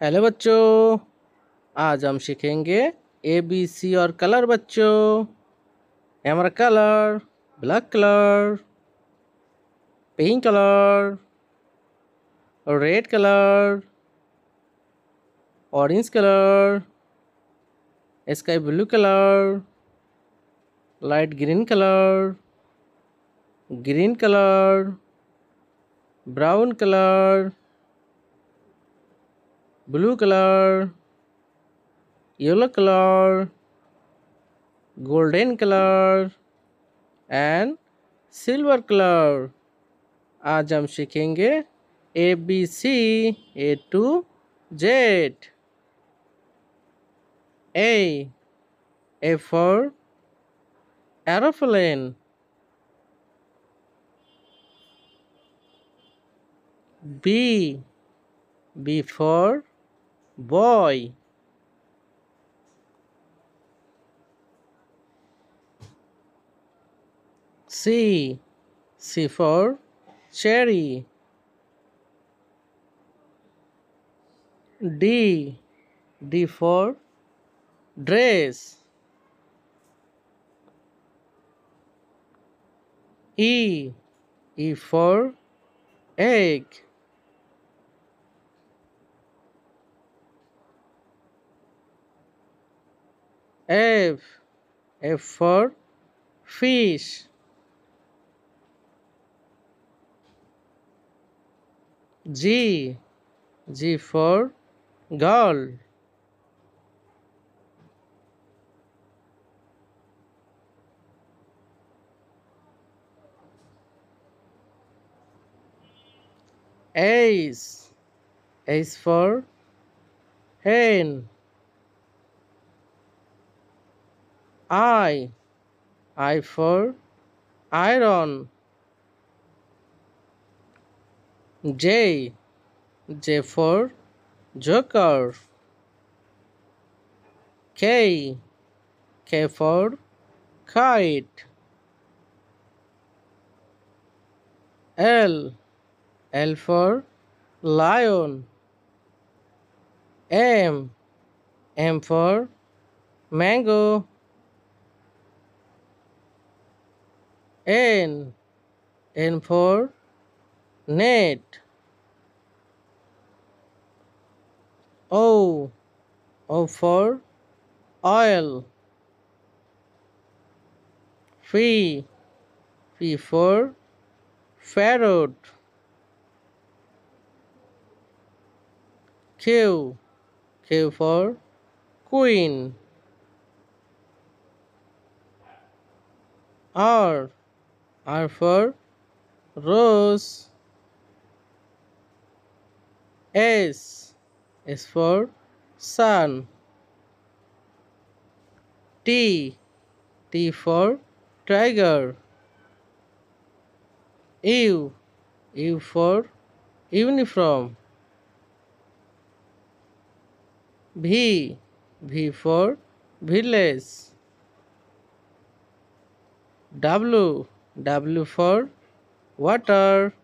Hello बच्चों। आज हम सीखेंगे ए बी सी और कलर बच्चों। ये हमारा colour black colour, pink colour, red colour, orange colour, sky blue colour, light green colour, green colour, brown colour, blue colour, yellow colour, golden colour and silver colour. आज हम सीखेंगे A B C A to Z. A for aeroplane. B for boy. C for cherry. D for dress. E for egg. F for fish. G for girl. H for hen. I for iron. J for joker. K for kite. L for lion. M for mango. N for net. O for oil. P for parrot. Q for queen. R for rose. S for sun. T for tiger. U for uniform. V for village. W for water.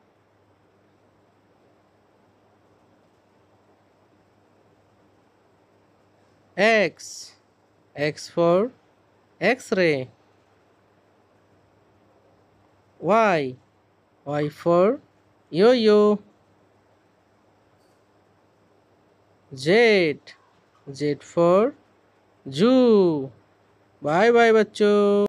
X for X-ray. Y for yo-yo. Z for zoo. Bye bye बच्चों।